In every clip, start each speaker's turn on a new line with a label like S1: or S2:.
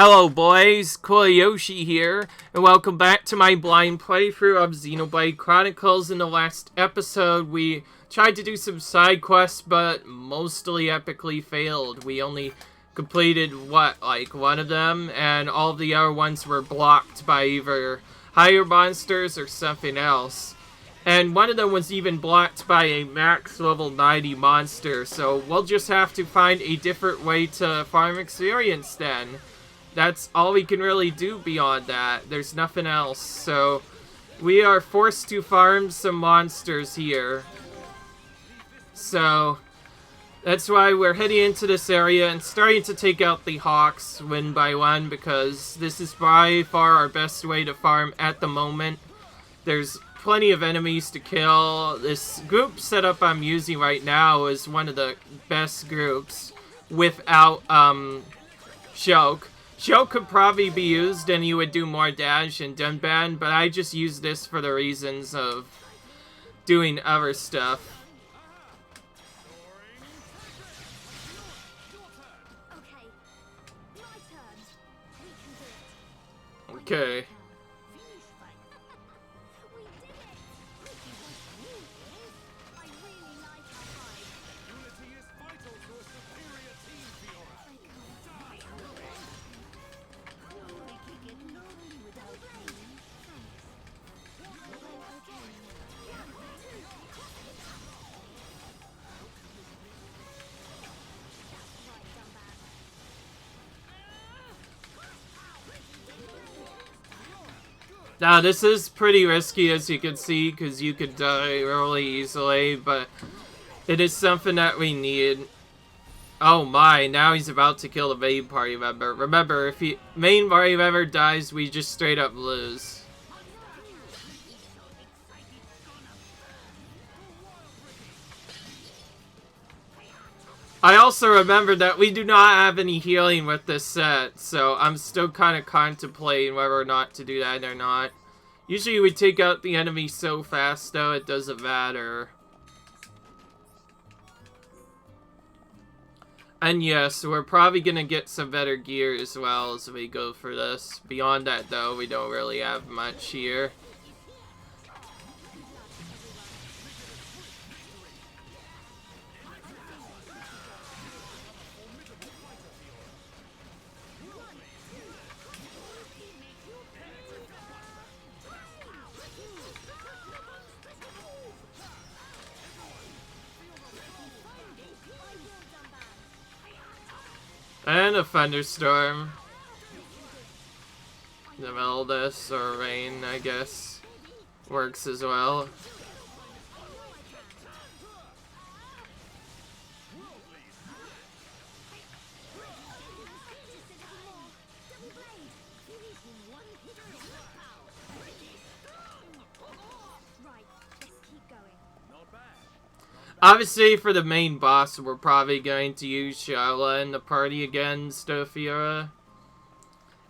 S1: Hello boys, Koyoshi here, and welcome back to my blind playthrough of Xenoblade Chronicles. In the last episode, we tried to do some side quests, but mostly epically failed. We only completed, like one of them, and all the other ones were blocked by either higher monsters or something else. And one of them was even blocked by a max level 90 monster, so we'll just have to find a different way to farm experience then. That's all we can really do beyond that. There's nothing else. So we are forced to farm some monsters here. So that's why we're heading into this area and starting to take out the hawks one by one, because this is by far our best way to farm at the moment. There's plenty of enemies to kill. This group setup I'm using right now is one of the best groups without Shulk. Shulk could probably be used and you would do more damage and Dunban, but I just use this for the reasons of doing other stuff. Okay. Now, this is pretty risky, as you can see, because you could die really easily, but it is something that we need. Oh my, now he's about to kill the main party member. Remember, if main party member dies, we just straight up lose. I also remember that we do not have any healing with this set, so I'm still kind of contemplating whether or not to do that or not. Usually we take out the enemy so fast, though, it doesn't matter. And yes, we're probably gonna get some better gear as well as we go for this. Beyond that, though, we don't really have much here. And a thunderstorm. The middle of this, or rain, I guess, works as well. Obviously, for the main boss, we're probably going to use Shala in the party against Fiora.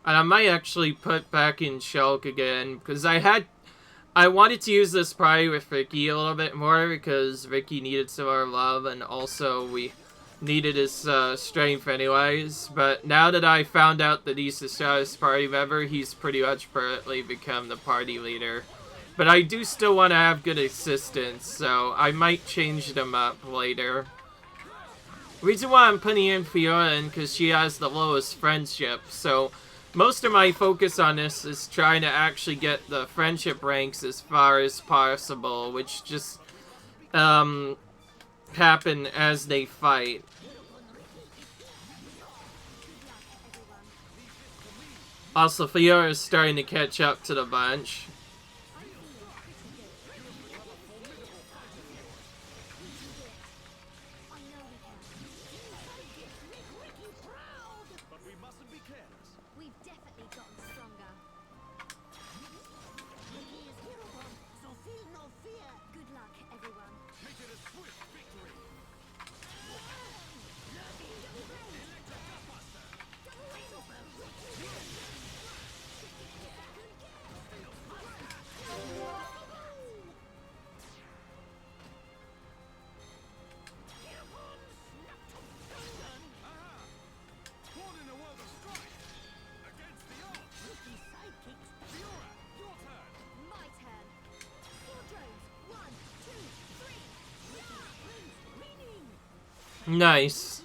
S1: And I might actually put back in Shulk again, because I wanted to use this party with Ricky a little bit more, because Ricky needed some more love, and also we needed his strength anyways. But now that I found out that he's the strongest party member, he's pretty much permanently become the party leader. But I do still want to have good assistance, so I might change them up later. The reason why I'm putting in Fiora in, because she has the lowest friendship, so most of my focus on this is trying to actually get the friendship ranks as far as possible, which just happen as they fight. Also, Fiora is starting to catch up to the bunch. Nice.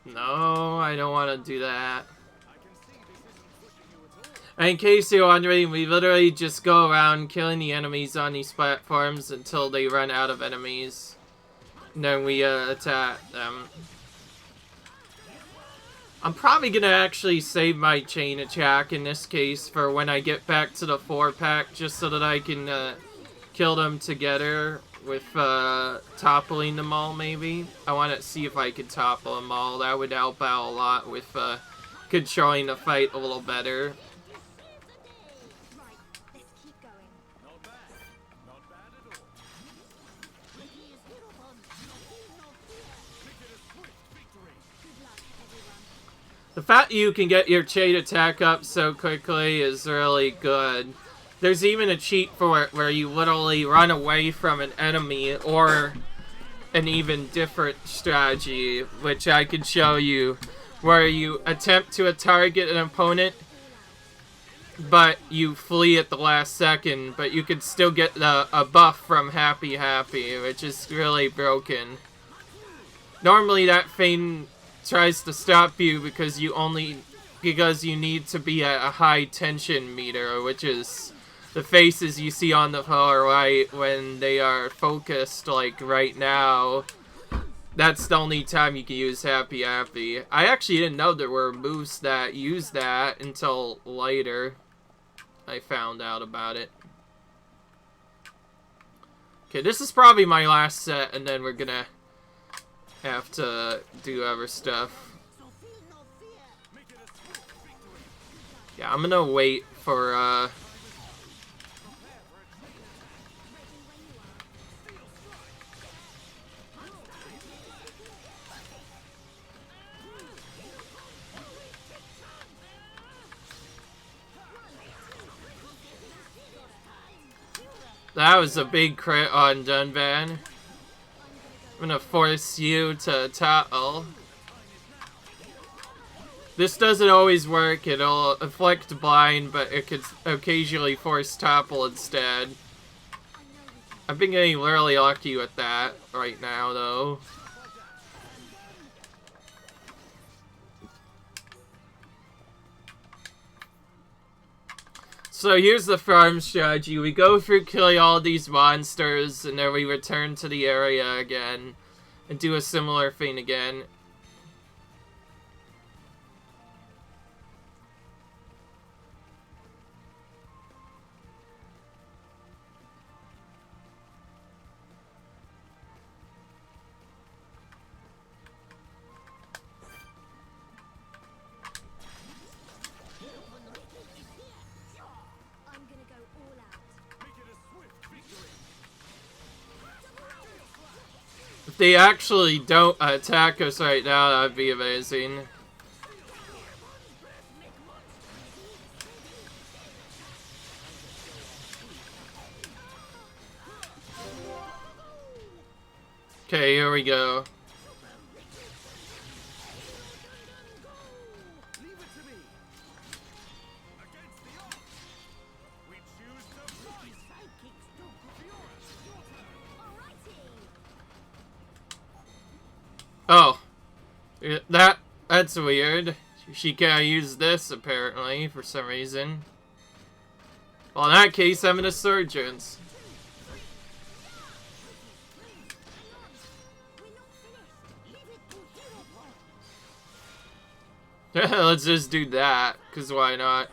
S1: No, I don't want to do that. In case you're wondering, we literally just go around killing the enemies on these platforms until they run out of enemies. And then we attack them. I'm probably gonna actually save my chain attack in this case for when I get back to the 4-pack, just so that I can kill them together with toppling them all, maybe. I want to see if I could topple them all. That would help out a lot with controlling the fight a little better. The fact that you can get your chain attack up so quickly is really good. There's even a cheat for it where you literally run away from an enemy, or an even different strategy, which I can show you, where you attempt to target an opponent, but you flee at the last second, but you can still get a buff from Happy Happy, which is really broken. Normally that thing tries to stop you because you need to be at a high tension meter, which is the faces you see on the far right when they are focused, like right now. That's the only time you can use Happy Happy. I actually didn't know there were moves that use that until later I found out about it. Okay, this is probably my last set, and then we're gonna have to do other stuff. Yeah, I'm gonna wait for that was a big crit on Dunban. I'm gonna force you to topple. This doesn't always work. It'll afflict blind, but it could occasionally force topple instead. I've been getting really lucky with that right now, though. So here's the farm strategy. We go through killing all these monsters, and then we return to the area again and do a similar thing again. If they actually don't attack us right now, that'd be amazing. Okay, here we go. Oh, that's weird. She can't use this, apparently, for some reason. Well, in that case, I'm an insurgent. Let's just do that, because why not?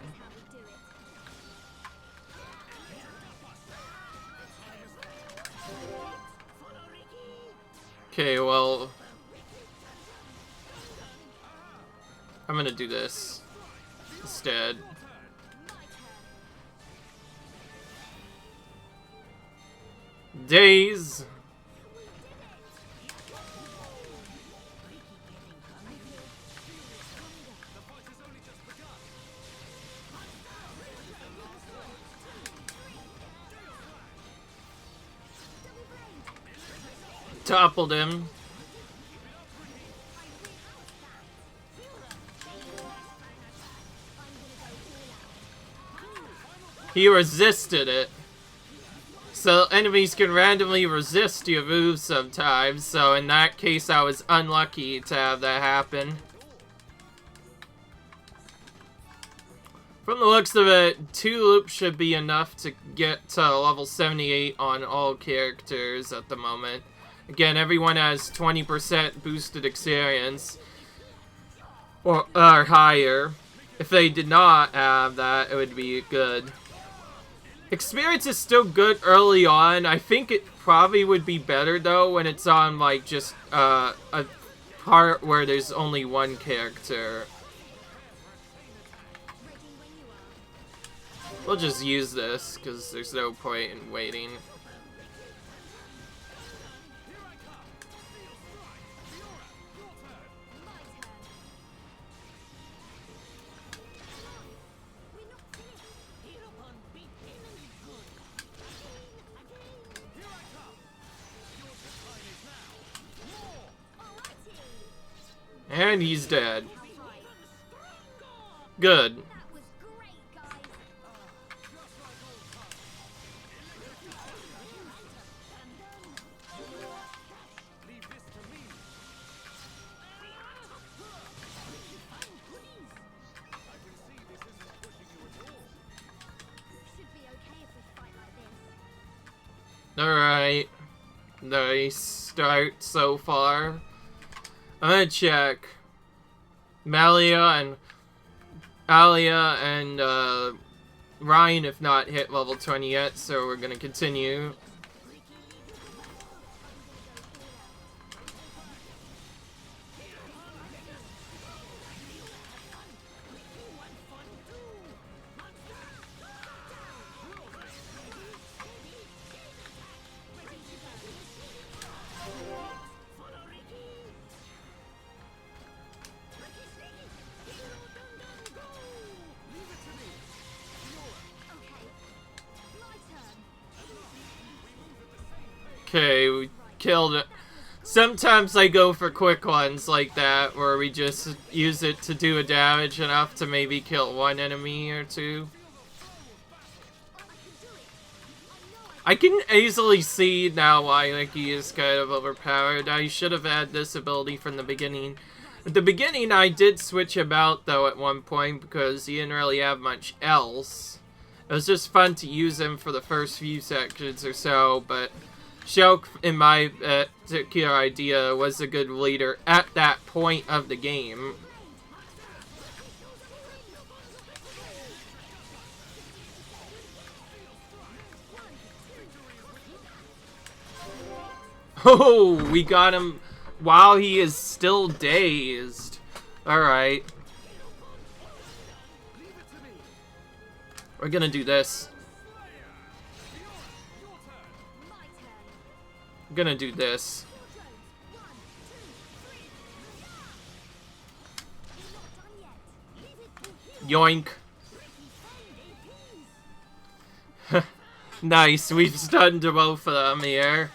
S1: Okay, well, I'm gonna do this instead. Days. Toppled him. He resisted it. So enemies can randomly resist your moves sometimes, so in that case I was unlucky to have that happen. From the looks of it, 2 loops should be enough to get to level 78 on all characters at the moment. Again, everyone has 20% boosted experience, or higher. If they did not have that, it would be good. Experience is still good early on. I think it probably would be better though when it's on like just a part where there's only one character. We'll just use this because there's no point in waiting. And he's dead. Good. Alright. Nice start so far. I'm gonna check. Alia and Ryan have not hit level 20 yet, so we're gonna continue. Okay, we killed it. Sometimes I go for quick ones like that, where we just use it to do a damage enough to maybe kill one enemy or two. I can easily see now why Nikki is kind of overpowered. I should have had this ability from the beginning. At the beginning, I did switch him out, though, at one point, because he didn't really have much else. It was just fun to use him for the first few sections or so, but Shulk, in my particular idea, was a good leader at that point of the game. Oh, we got him while he is still dazed. Alright. We're gonna do this. I'm gonna do this. Yoink. Nice, we've stunned both of them here.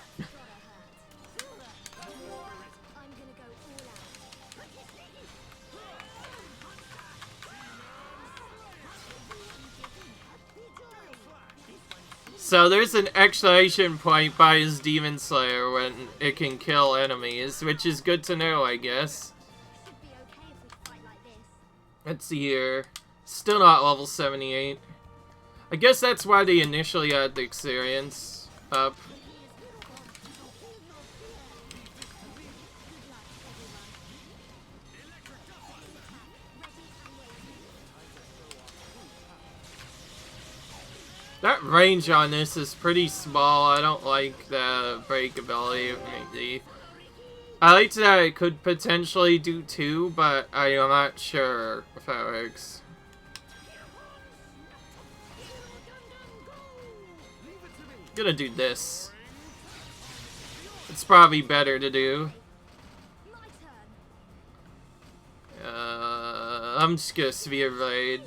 S1: So there's an exclamation point by his Demon Slayer when it can kill enemies, which is good to know, I guess. Let's see here. Still not level 78. I guess that's why they initially had the experience up. That range on this is pretty small. I don't like the break ability, maybe. I like that it could potentially do 2, but I'm not sure if that works. I'm gonna do this. It's probably better to do. I'm just gonna Sphere Blade.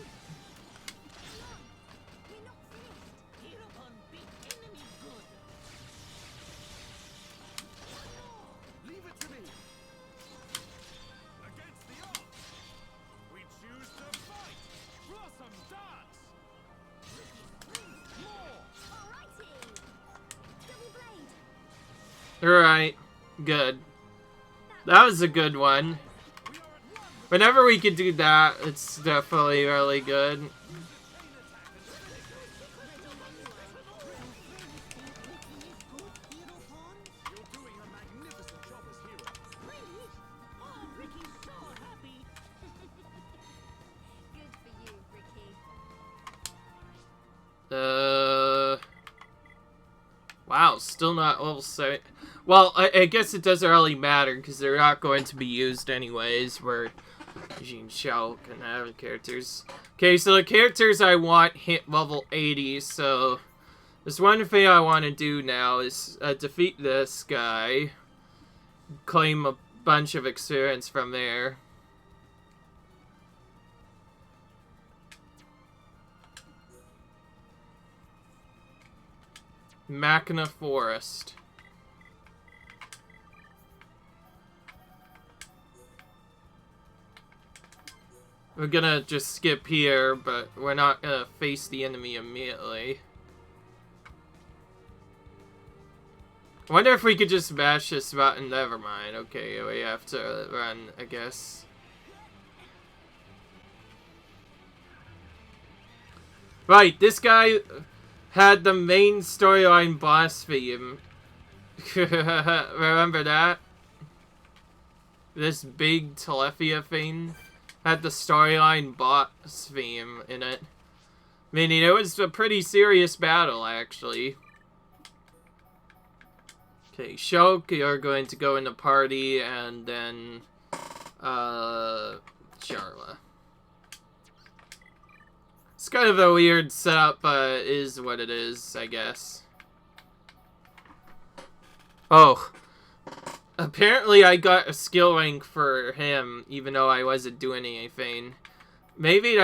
S1: Alright. Good. That was a good one. Whenever we could do that, it's definitely really good. Wow, still not level 7. Well, I guess it doesn't really matter, because they're not going to be used anyways. We're using Shulk and other characters. Okay, so the characters I want hit level 80, so there's one thing I want to do now is defeat this guy, claim a bunch of experience from there. Machina Forest. We're gonna just skip here, but we're not gonna face the enemy immediately. I wonder if we could just mash this button. Never mind. Okay, we have to run, I guess. Right, this guy had the main storyline boss theme. Remember that? This big Telethia thing had the storyline boss theme in it. Meaning it was a pretty serious battle, actually. Okay, Shulk, you're going to go in the party, and then, Charla. It's kind of a weird setup, but it is what it is, I guess. Oh. Apparently I got a skill rank for him, even though I wasn't doing anything. Maybe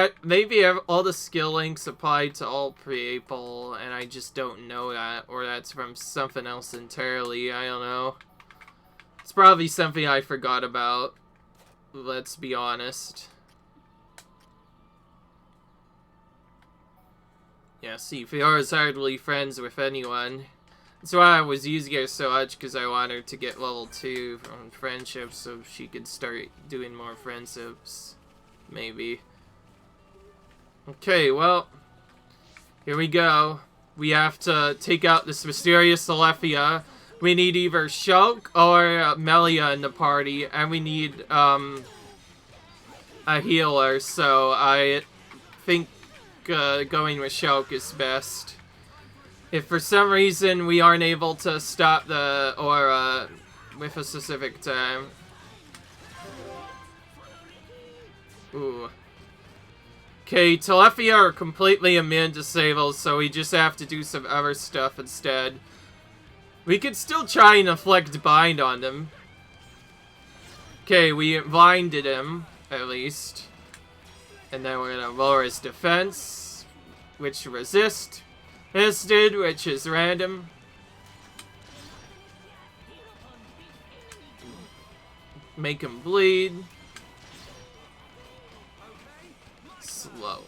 S1: all the skill links apply to all people, and I just don't know that, or that's from something else entirely, I don't know. It's probably something I forgot about, let's be honest. Yeah, see, Fiora's hardly friends with anyone. That's why I was using her so much, because I want her to get level 2 on friendships, so she could start doing more friendships. Maybe. Okay, well, here we go. We have to take out this mysterious Telethia. We need either Shulk or Melia in the party, and we need a healer, so I think going with Shulk is best. If for some reason we aren't able to stop the aura with a specific time. Ooh. Okay, Telethia are completely immune to disabled, so we just have to do some other stuff instead. We could still try and inflict bind on them. Okay, we blinded him, at least. And then we're gonna lower his defense, which resist. Resisted, which is random. Make him bleed. Slow.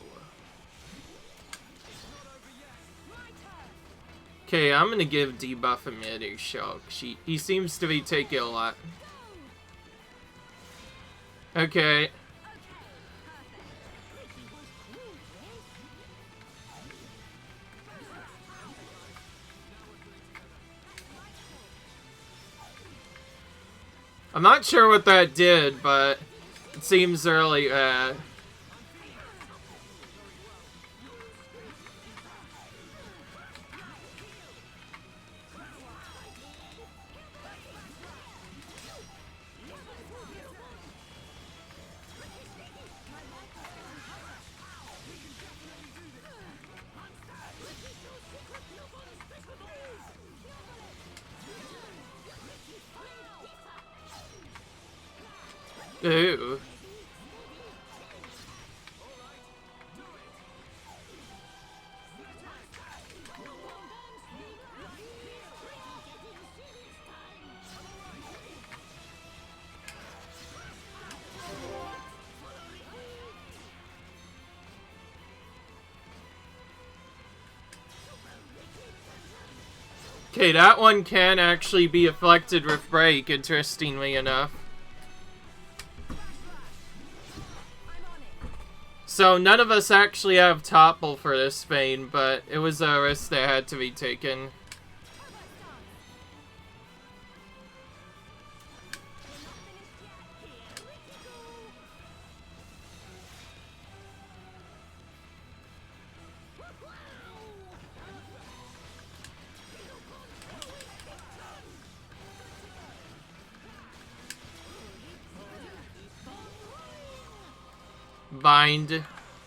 S1: Okay, I'm gonna give debuff emitter Shulk. He seems to be taking a lot. Okay. I'm not sure what that did, but it seems really bad. Ooh. Okay, that one can actually be affected with break, interestingly enough. So none of us actually have topple for this vein, but it was a risk that had to be taken.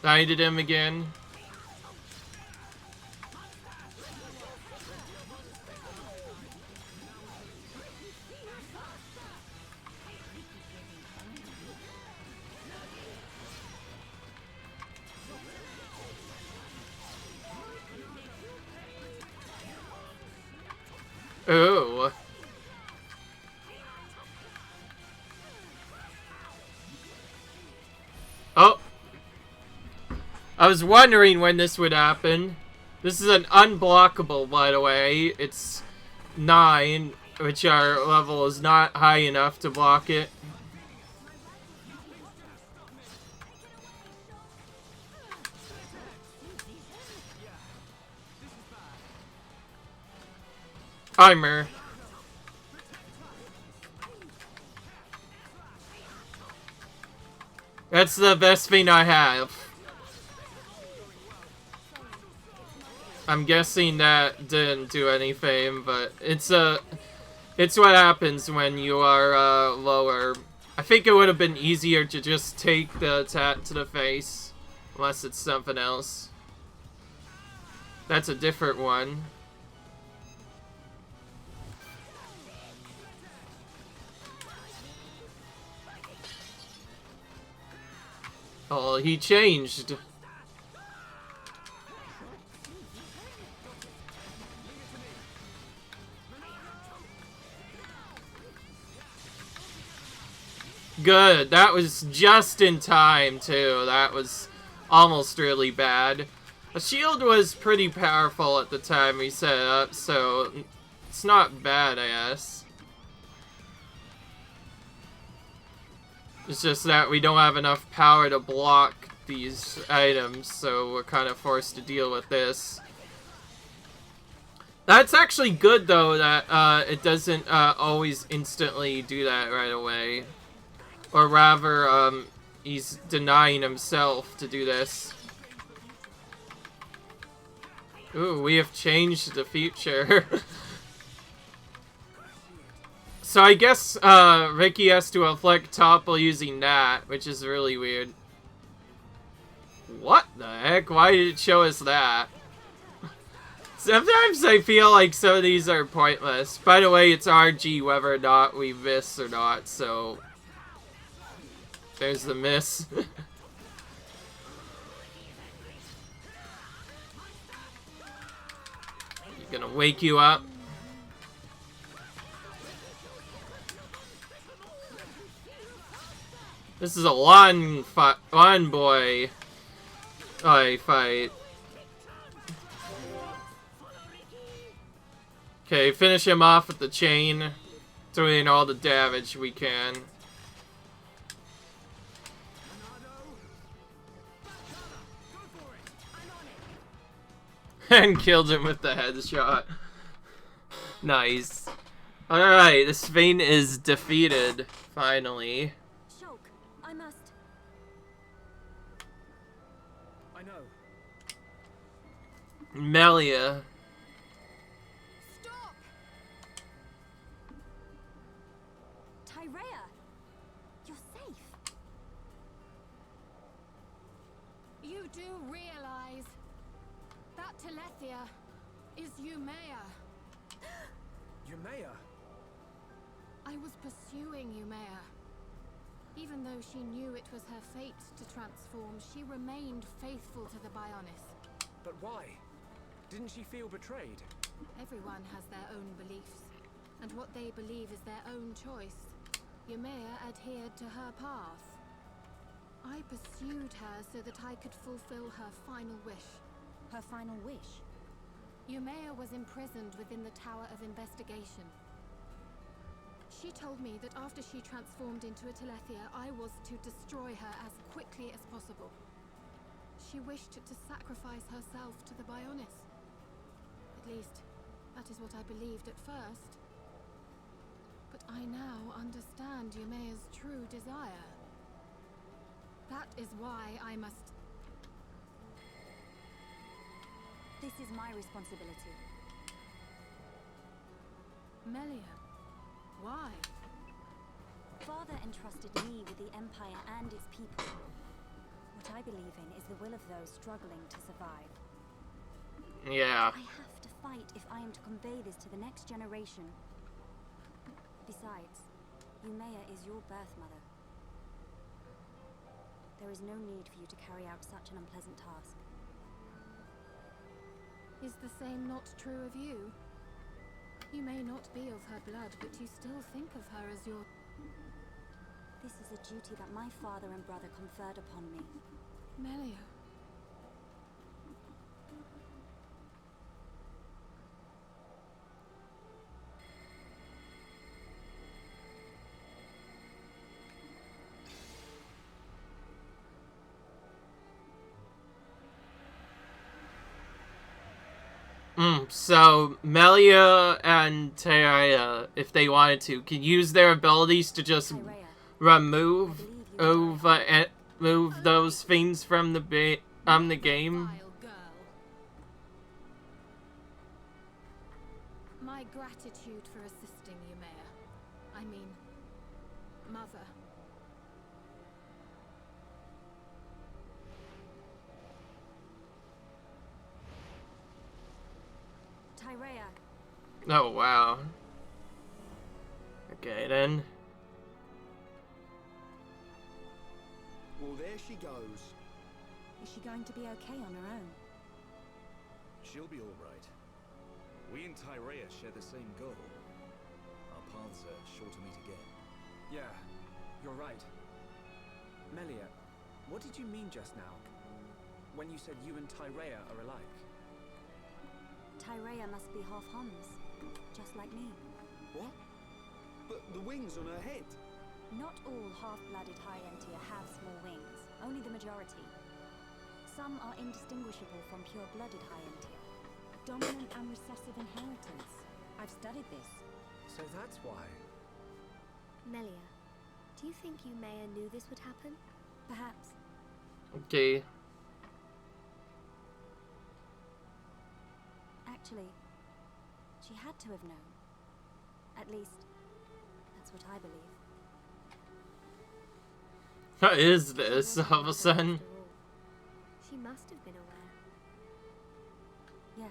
S1: Binded him again. Ooh. Oh. I was wondering when this would happen. This is an unblockable, by the way. It's 9, which our level is not high enough to block it. Armor. That's the best thing I have. I'm guessing that didn't do anything, but it's what happens when you are lower. I think it would have been easier to just take the attack to the face, unless it's something else. That's a different one. Oh, he changed. Good. That was just in time, too. That was almost really bad. A shield was pretty powerful at the time we set it up, so it's not bad, I guess. It's just that we don't have enough power to block these items, so we're kind of forced to deal with this. That's actually good, though, that it doesn't always instantly do that right away. Or rather, he's denying himself to do this. Ooh, we have changed the future. So I guess Ricky has to afflict topple using that, which is really weird. What the heck? Why did it show us that? Sometimes I feel like some of these are pointless. By the way, it's RG whether or not we miss or not, so... There's the miss. Gonna wake you up. This is a lawn boy fight. Okay, finish him off with the chain, doing all the damage we can. And killed him with the headshot. Nice. Alright, this vein is defeated, finally.
S2: Shulk, I must.
S3: I know.
S1: Melia.
S2: Stop! Tyrea, you're safe.
S4: You do realize that Telethia is Umea.
S3: Umea?
S4: I was pursuing Umea. Even though she knew it was her fate to transform, she remained faithful to the Bionis.
S3: But why? Didn't she feel betrayed?
S4: Everyone has their own beliefs, and what they believe is their own choice. Umea adhered to her path. I pursued her so that I could fulfill her final wish.
S2: Her final wish?
S4: Yumea was imprisoned within the Tower of Investigation. She told me that after she transformed into a Telethia, I was to destroy her as quickly as possible. She wished to sacrifice herself to the Bionis. At least, that is what I believed at first. But I now understand Yumea's true desire. That is why I must...
S2: This is my responsibility.
S4: Melia, why?
S2: Father entrusted me with the Empire and its people. What I believe in is the will of those struggling to survive.
S1: Yeah.
S2: I have to fight if I am to convey this to the next generation. Besides, Yumea is your birth mother. There is no need for you to carry out such an unpleasant task.
S4: Is the same not true of you? You may not be of her blood, but you still think of her as your...
S2: This is a duty that my father and brother conferred upon me.
S4: Melia.
S1: So Melia and Teraya, if they wanted to, can use their abilities to just remove move those things from the game.
S4: Vile girl. My gratitude for assisting Yumea. I mean, Mother.
S2: Tyrea.
S1: Oh wow. Okay then.
S5: Well, there she goes.
S2: Is she going to be okay on her own?
S6: She'll be alright. We and Tyrea share the same goal. Our paths are sure to meet again.
S3: Yeah, you're right. Melia, what did you mean just now? When you said you and Tyrea are alike?
S2: Tyrea must be half Huns, just like me.
S5: What? But the wings on her head.
S2: Not all half-blooded High-Entia have small wings, only the majority. Some are indistinguishable from pure-blooded High-Entia. Dominant and recessive inheritance. I've studied this.
S3: So that's why.
S7: Melia, do you think Yumea knew this would happen?
S2: Perhaps.
S1: Okay.
S2: Actually, she had to have known. At least, that's what I believe.
S1: What is this all of a sudden?
S7: After all, she must have been aware.
S2: Yes.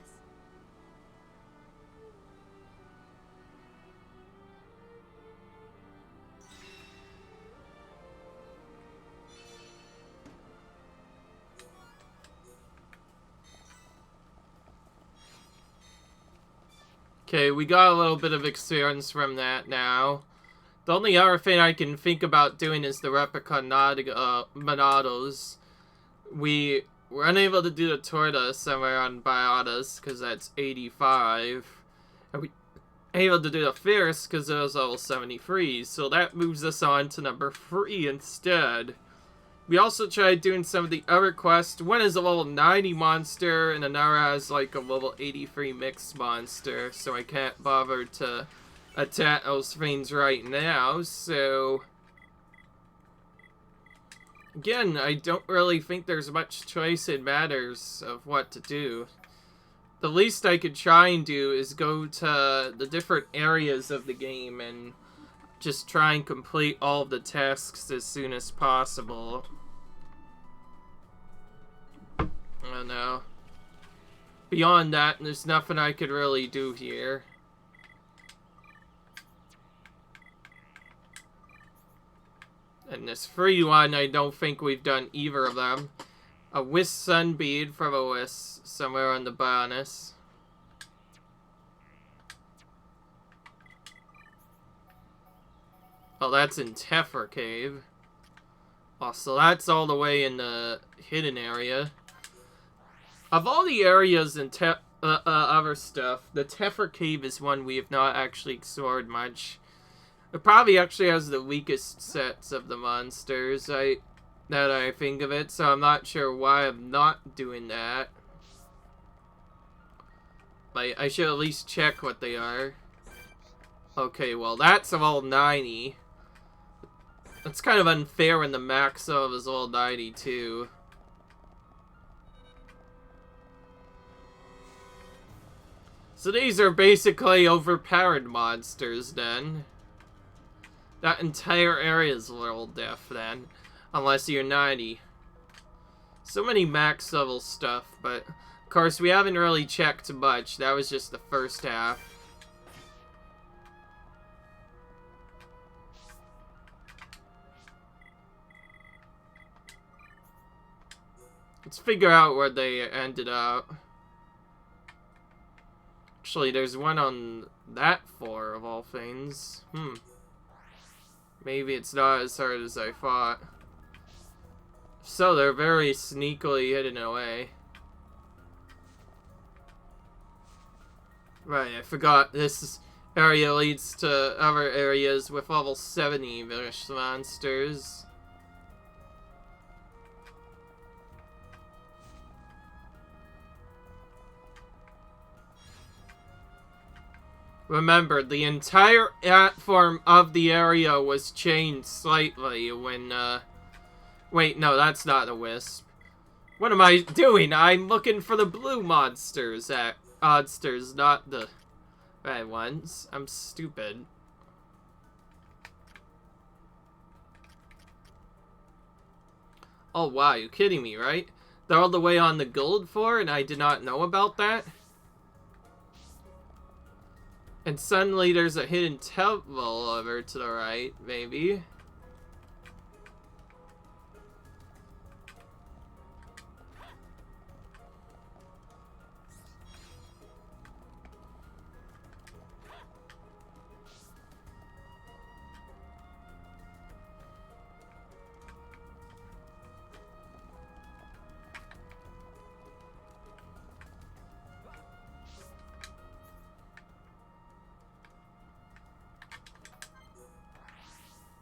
S1: Okay, we got a little bit of experience from that now. The only other thing I can think about doing is the Replica Monados. We were unable to do the Torta somewhere on Biotis, because that's 85. And we were able to do the Fierce, because it was level 73. So that moves us on to number 3 instead. We also tried doing some of the other quests. One is a level 90 monster, and another has like a level 83 mixed monster, so I can't bother to attack those things right now, so... Again, I don't really think there's much choice in matters of what to do. The least I could try and do is go to the different areas of the game and just try and complete all of the tasks as soon as possible. I don't know. Beyond that, there's nothing I could really do here. And this free one, I don't think we've done either of them. A Wisp Sunbead from a Wisp somewhere on the bonus. Oh, that's in Tefra Cave. Oh, so that's all the way in the hidden area. Of all the areas in other stuff. The Tephra Cave is one we have not actually explored much. It probably actually has the weakest sets of the monsters, that I think of it, so I'm not sure why I'm not doing that. Like, I should at least check what they are. Okay, well, that's a level 90. That's kind of unfair when the max of is level 92. So these are basically overpowered monsters, then. That entire area is level death, then. Unless you're 90. So many max level stuff, but... Of course, we haven't really checked much. That was just the first half. Let's figure out where they ended up. Actually, there's one on that floor, of all things. Maybe it's not as hard as I thought. So, they're very sneakily hidden away. Right, I forgot this area leads to other areas with level 70-ish monsters. Remember, the entire platform of the area was changed slightly when, Wait, no, that's not a wisp. What am I doing? I'm looking for the blue monsters, monsters, not the red ones. I'm stupid. Oh, wow, you're kidding me, right? They're all the way on the gold floor, and I did not know about that? And suddenly there's a hidden temple over to the right, maybe.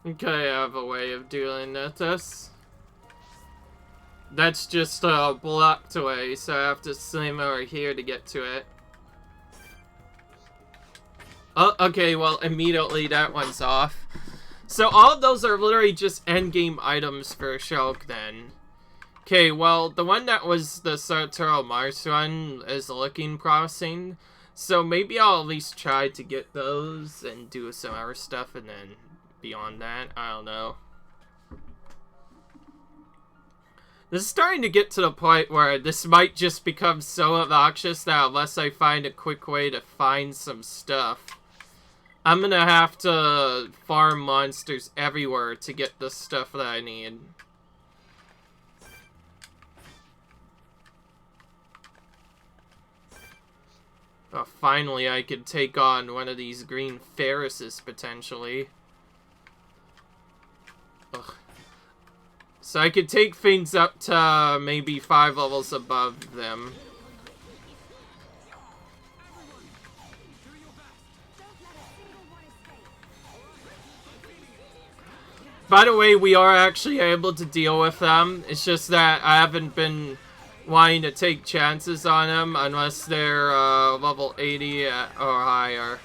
S1: Okay, I have a way of dealing with this. That's just blocked away, so I have to swim over here to get to it. Oh, okay, well, immediately that one's off. So all of those are literally just endgame items for Shulk, then. Okay, well, the one that was the Sartorial Mars one is looking promising. So maybe I'll at least try to get those and do some other stuff, and then beyond that, I don't know. This is starting to get to the point where this might just become so obnoxious that unless I find a quick way to find some stuff, I'm gonna have to farm monsters everywhere to get the stuff that I need. Oh, finally I could take on one of these green Ferrises, potentially. Ugh. So I could take things up to maybe 5 levels above them. By the way, we are actually able to deal with them. It's just that I haven't been wanting to take chances on them unless they're level 80 or higher.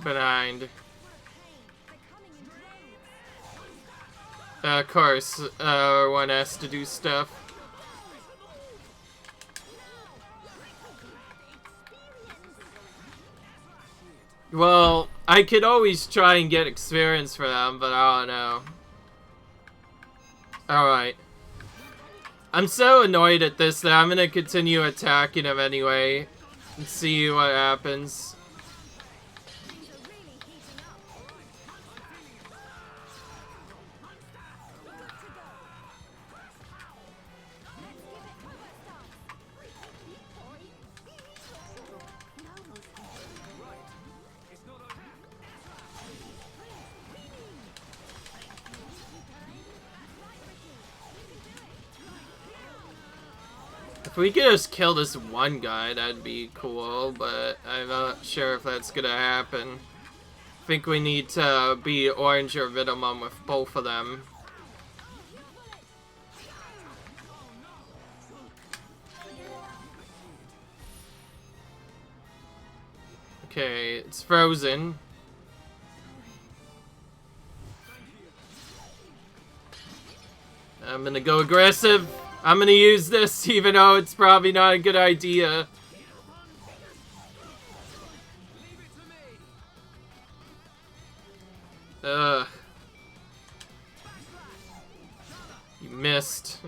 S1: Behind. Of course, one has to do stuff. Well, I could always try and get experience for them, but I don't know. Alright. I'm so annoyed at this that I'm gonna continue attacking him anyway and see what happens. If we could just kill this one guy, that'd be cool, but I'm not sure if that's gonna happen. I think we need to be orange or minimum with both of them. Okay, it's frozen. I'm gonna go aggressive. I'm gonna use this even though it's probably not a good idea. Ugh. You missed.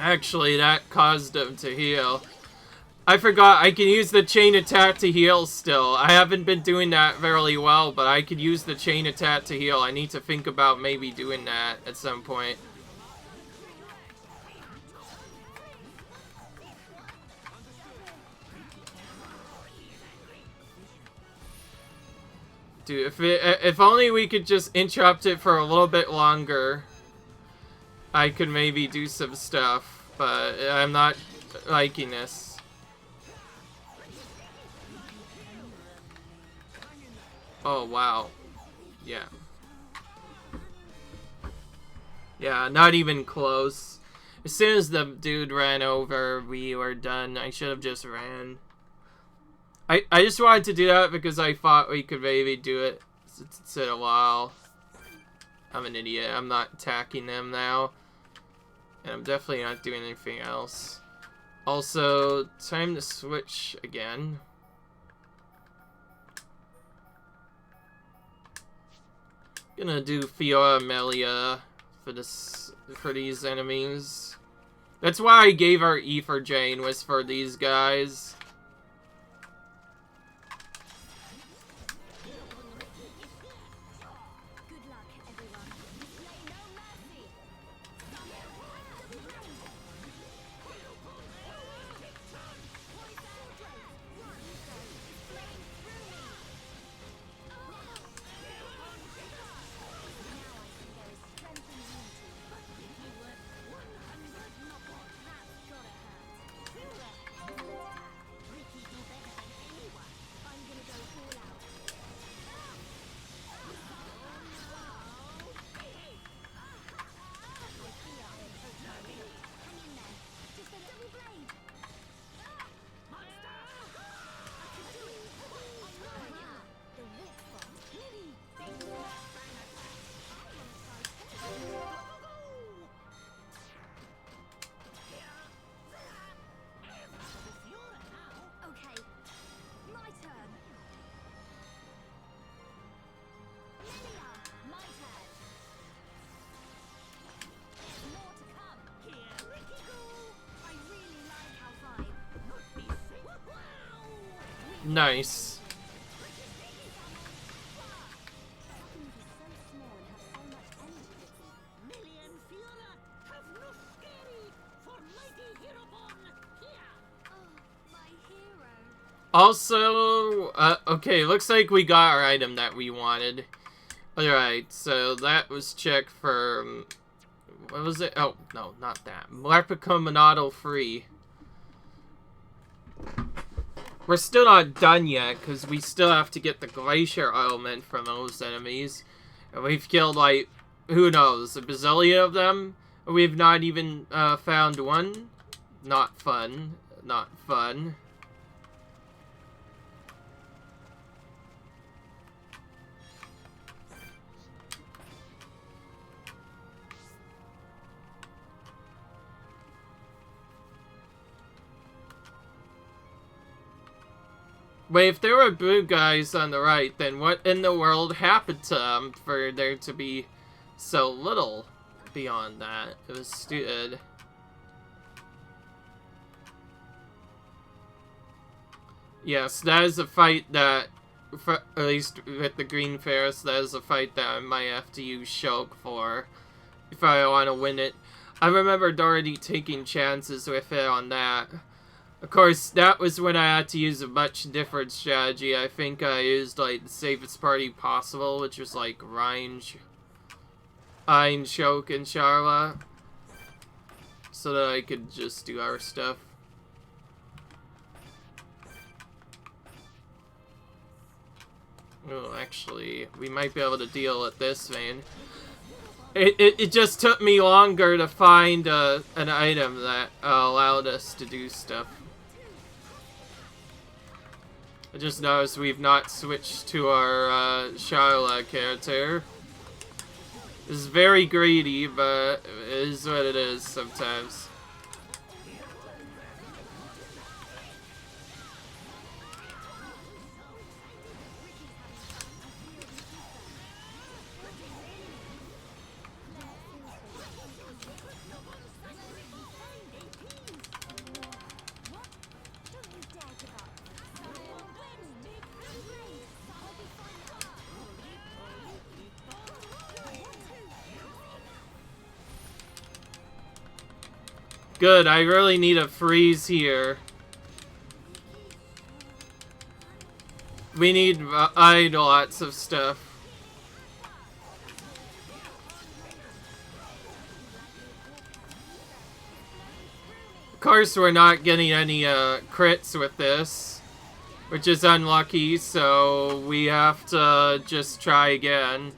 S1: Actually, that caused him to heal. I forgot I can use the chain attack to heal still. I haven't been doing that very well, but I could use the chain attack to heal. I need to think about maybe doing that at some point. Dude, if only we could just interrupt it for a little bit longer, I could maybe do some stuff, but I'm not liking this. Oh, wow. Yeah. Yeah, not even close. As soon as the dude ran over, we were done. I should have just ran. I just wanted to do that because I thought we could maybe do it. It's been a while. I'm an idiot. I'm not attacking them now. And I'm definitely not doing anything else. Also, time to switch again. Gonna do Fiora Melia for these enemies. That's why I gave our E for Jane, was for these guys. Nice. Also, okay, looks like we got our item that we wanted. Alright, so that was checked for, what was it? Oh, no, not that. Replica Monado free. We're still not done yet, because we still have to get the glacier element from those enemies. And we've killed, like, who knows, a bazillion of them? We've not even found one. Not fun. Not fun. Wait, if there were blue guys on the right, then what in the world happened to them for there to be so little beyond that? It was stupid. Yes, that is a fight that, at least with the Green Ferris, that is a fight that I might have to use Shulk for if I want to win it. I remember already taking chances with it on that. Of course, that was when I had to use a much different strategy. I think I used, like, the safest party possible, which was, like, Ein, Shulk, and Sharla. So that I could just do our stuff. Oh, actually, we might be able to deal with this vein. It just took me longer to find an item that allowed us to do stuff. I just noticed we've not switched to our Sharla character. It's very greedy, but it is what it is sometimes. Good, I really need a freeze here. We need lots of stuff. Of course, we're not getting any crits with this, which is unlucky, so we have to just try again.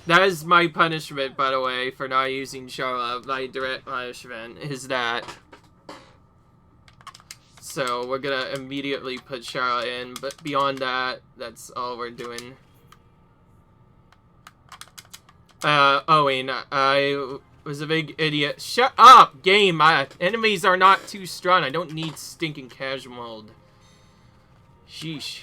S1: That is my punishment, by the way, for not using Sharla. My direct punishment is that. So we're gonna immediately put Sharla in, but beyond that, that's all we're doing. Owen, I was a big idiot. Shut up, game! Enemies are not too strong. I don't need stinking casual mode. Sheesh.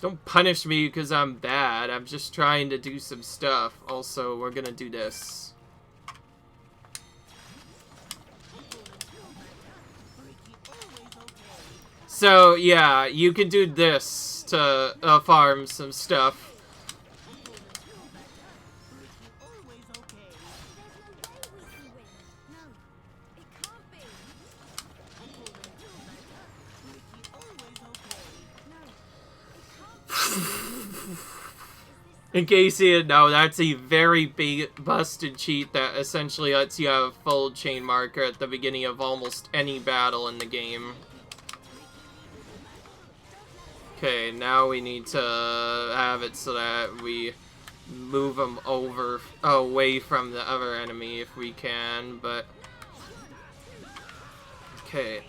S1: Don't punish me because I'm bad. I'm just trying to do some stuff. Also, we're gonna do this. So, yeah, you can do this to farm some stuff. In case you didn't know, that's a very big busted cheat that essentially lets you have a full chain marker at the beginning of almost any battle in the game. Okay, now we need to have it so that we move them away from the other enemy if we can, but... Okay.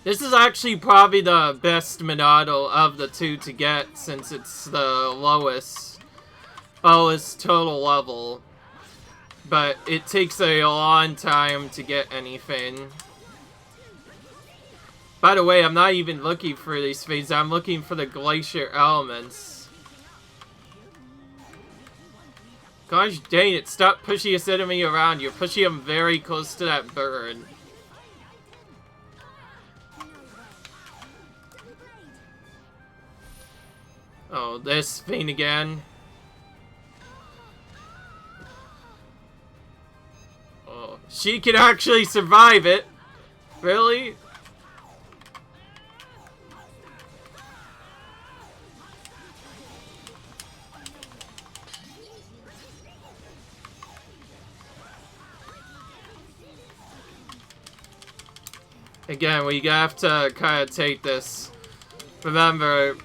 S1: This is actually probably the best Monado of the two to get, since it's the lowest total level. But it takes a long time to get anything. By the way, I'm not even looking for these things, I'm looking for the glacier elements. Gosh dang it, stop pushing this enemy around, you're pushing him very close to that bird. Oh, this thing again. Oh, she can actually survive it. Really? Again, we have to kind of take this. Remember,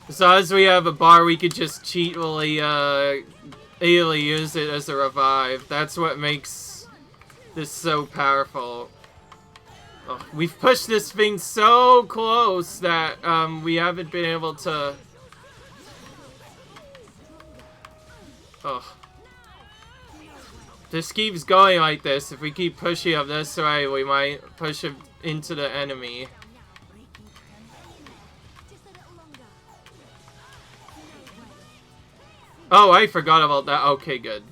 S1: as long as we have a bar, we could just cheatily use it as a revive. That's what makes this so powerful. Oh, we've pushed this thing so close that we haven't been able to... Oh. This keeps going like this. If we keep pushing him this way, we might push him into the enemy. Oh, I forgot about that. Okay, good.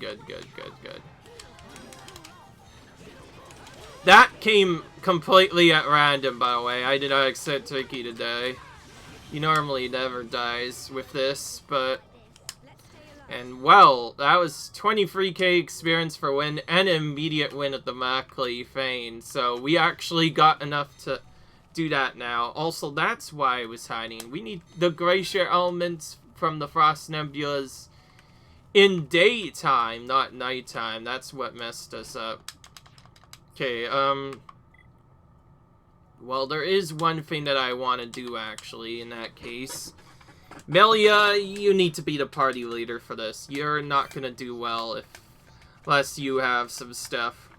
S1: That came completely at random, by the way. I did not expect Tricky to die. He normally never dies with this, but... And, well, that was 23k experience for win and an immediate win at the Mackley Fane. So, we actually got enough to do that now. Also, that's why I was hiding. We need the glacier elements from the Frost Nebulas in daytime, not nighttime. That's what messed us up. Okay, well, there is one thing that I want to do, actually, in that case. Melia, you need to be the party leader for this. You're not gonna do well unless you have some stuff.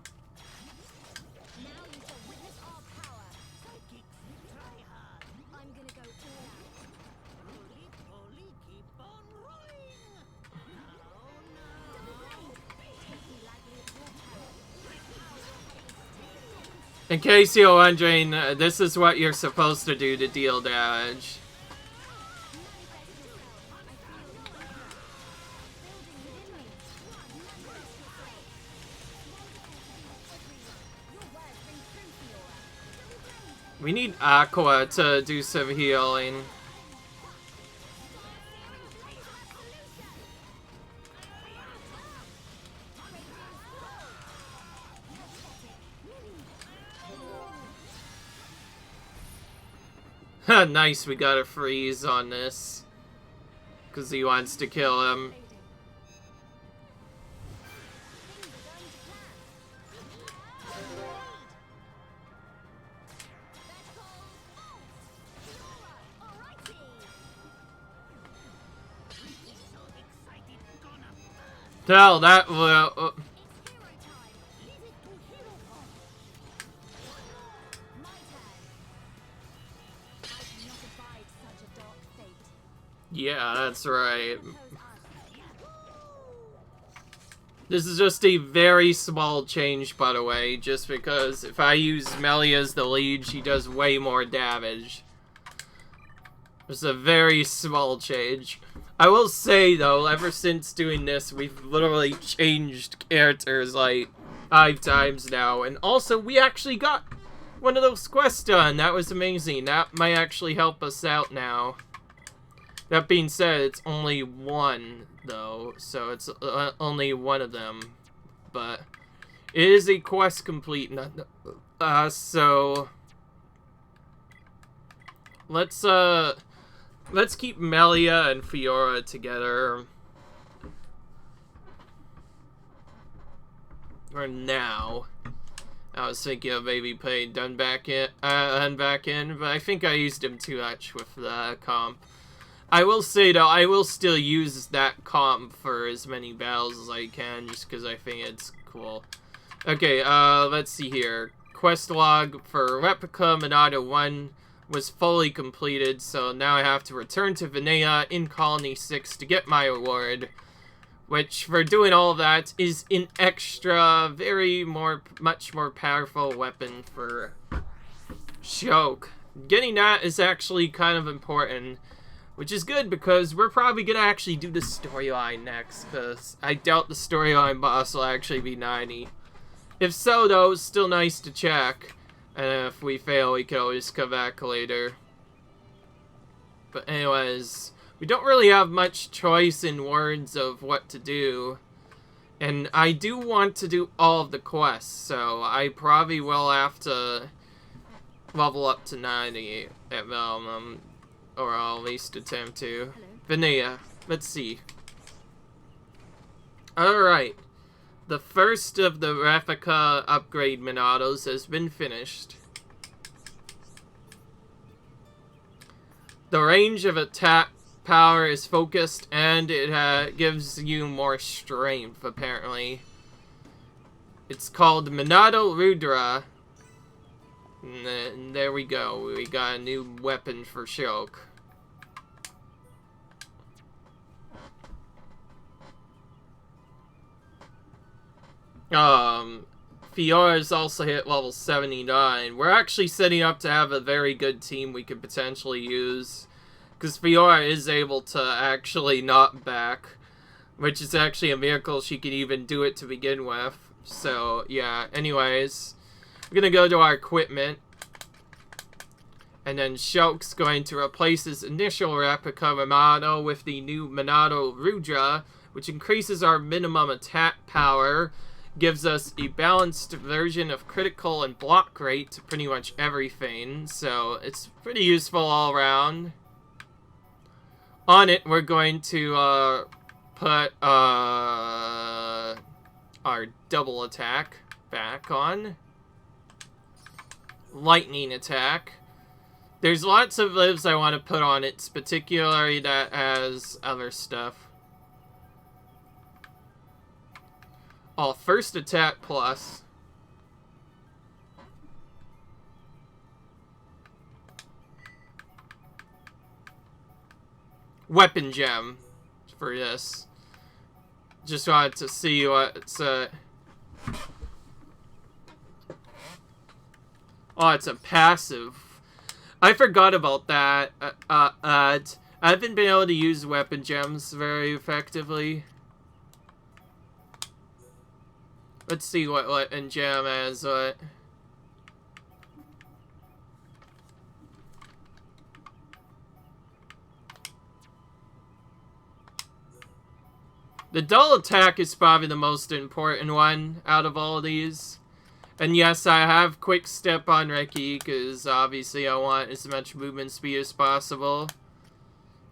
S1: In case you're wondering, this is what you're supposed to do to deal damage. We need Aqua to do some healing. Nice, we got a freeze on this. Because he wants to kill him. Hell, that will... Yeah, that's right. This is just a very small change, by the way, just because if I use Melia as the lead, she does way more damage. It's a very small change. I will say, though, ever since doing this, we've literally changed characters, like, 5 times now. And also, we actually got one of those quests done. That was amazing. That might actually help us out now. That being said, it's only one, though. So, it's only one of them. But it is a quest complete. So... Let's keep Melia and Fiora together for now. I was thinking of maybe playing Dun back in, but I think I used him too much with the comp. I will say though, I will still use that comp for as many battles as I can, just because I think it's cool. Okay, let's see here. Quest log for Replica Monado 1 was fully completed, so now I have to return to Vinea in Colony 6 to get my award, which, for doing all of that, is an extra, much more powerful weapon for Shoke. Getting that is actually kind of important, which is good because we're probably gonna actually do the storyline next, because I doubt the storyline boss will actually be 90. If so, though, it's still nice to check. And if we fail, we can always come back later. But anyways, we don't really have much choice in words of what to do. And I do want to do all of the quests, so I probably will have to level up to 90 at minimum. Or I'll at least attempt to. Vinea, let's see. Alright. The first of the Replica upgrade Monados has been finished. The range of attack power is focused, and it gives you more strength, apparently. It's called Monado Rudra. And there we go. We got a new weapon for Shoke. Fiora's also hit level 79. We're actually setting up to have a very good team we could potentially use. Because Fiora is able to actually knock back Which is actually a miracle she could even do it to begin with. So, yeah. Anyways, we're going to go to our equipment. And then Shulk's going to replace his initial replica Monado with the new Monado Rudra, which increases our minimum attack power, gives us a balanced version of critical and block rate to pretty much everything. So, it's pretty useful all around. On it, we're going to put our double attack back on. Lightning attack. There's lots of lives I want to put on it, particularly that has other stuff. Oh, first attack plus. Weapon gem for this. Just wanted to see what it's oh, it's a passive. I forgot about that. I haven't been able to use weapon gems very effectively. Let's see what weapon gem has what. The dual attack is probably the most important one out of all of these. And yes, I have quick step on Reki, because obviously I want as much movement speed as possible.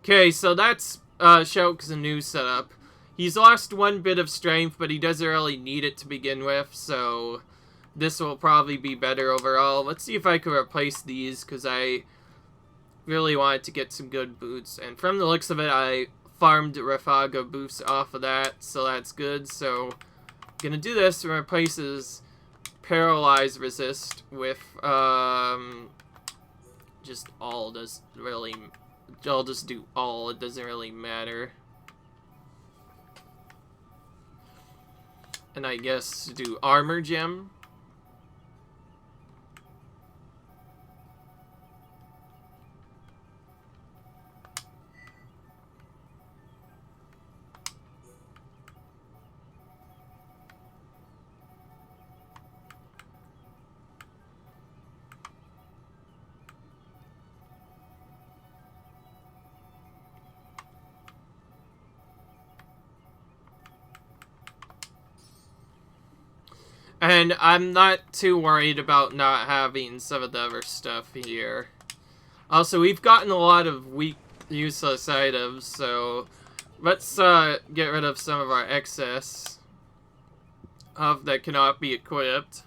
S1: Okay, so that's Shulk's new setup. He's lost one bit of strength, but he doesn't really need it to begin with, so this will probably be better overall. Let's see if I can replace these, because I really wanted to get some good boots. And from the looks of it, I farmed Refaga boosts off of that, so that's good. So, gonna do this and replace his Paralyze Resist with, just all does really, I'll just do all, it doesn't really matter. And I guess do Armor Gem. And I'm not too worried about not having some of the other stuff here. Also, we've gotten a lot of weak, useless items, so let's get rid of some of our excess of that cannot be equipped.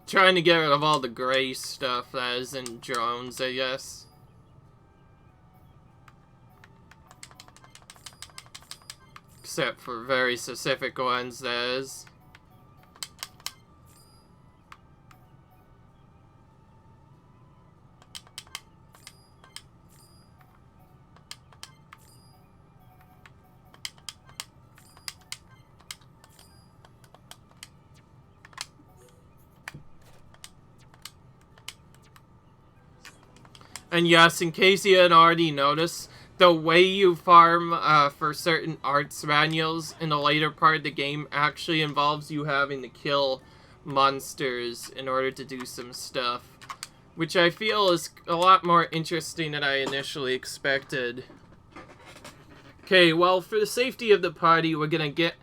S1: Trying to get rid of all the gray stuff that is in drones, I guess. Except for very specific ones, that is. And yes, in case you hadn't already noticed, the way you farm for certain arts manuals in the later part of the game actually involves you having to kill monsters in order to do some stuff. Which I feel is a lot more interesting than I initially expected. Okay, well, for the safety of the party, we're gonna get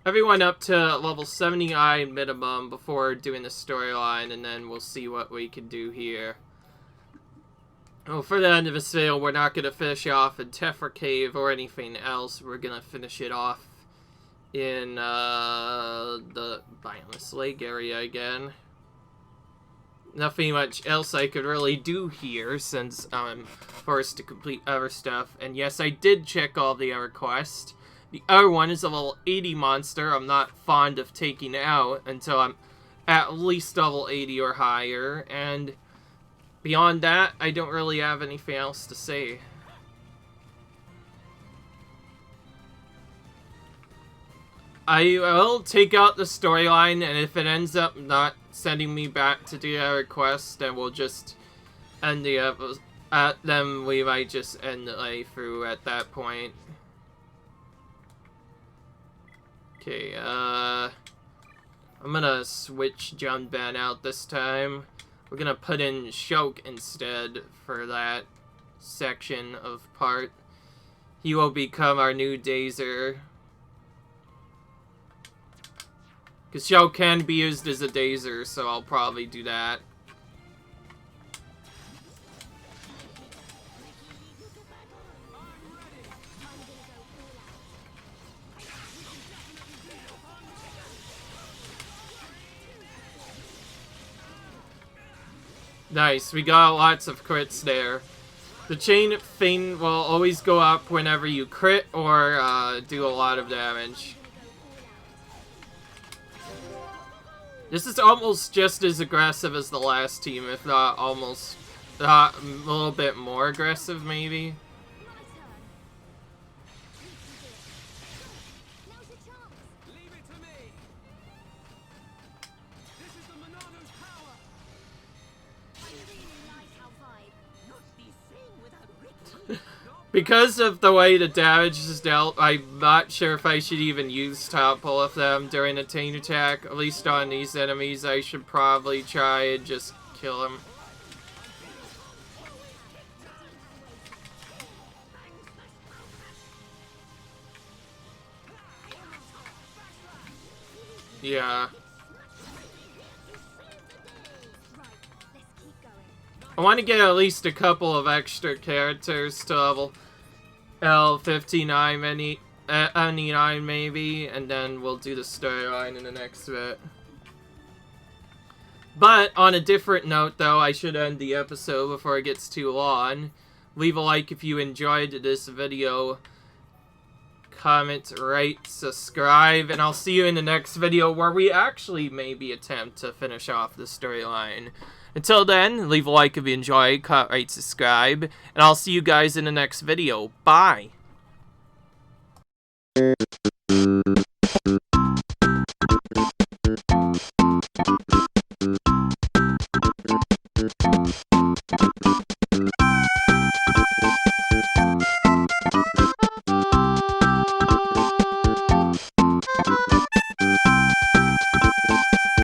S1: everyone up to level 79 minimum before doing the storyline, and then we'll see what we can do here. Well, for the end of this video, we're not going to finish off in Tephra Cave or anything else. We're going to finish it off in the Biomass Lake area again. Nothing much else I could really do here since I'm forced to complete other stuff. And yes, I did check all the other quests. The other one is a level 80 monster I'm not fond of taking out until I'm at least level 80 or higher. And beyond that, I don't really have anything else to say. I will take out the storyline, and if it ends up not sending me back to do a request, then we'll just end the episode. Then we might just end the playthrough at that point. Okay, I'm gonna switch John Ben out this time. We're gonna put in Shulk instead for that section of part. He will become our new Dazer. Because Shulk can be used as a Dazer, so I'll probably do that. Nice, we got lots of crits there. The chain thing will always go up whenever you crit or do a lot of damage. This is almost just as aggressive as the last team, if not almost a little bit more aggressive, maybe.
S3: Leave it to me. This is the Monado's power.
S7: I really like our vibe. Not be seen without Ricky.
S1: Because of the way the damage is dealt, I'm not sure if I should even use topple of them during a chain attack. At least on these enemies, I should probably try and just kill them. Yeah. I want to get at least a couple of extra characters to level L59, any 9 maybe, and then we'll do the storyline in the next bit. But on a different note, though, I should end the episode before it gets too long. Leave a like if you enjoyed this video. Comment, rate, subscribe, and I'll see you in the next video where we actually maybe attempt to finish off the storyline. Until then, leave a like if you enjoyed, comment, rate, subscribe, and I'll see you guys in the next video. Bye!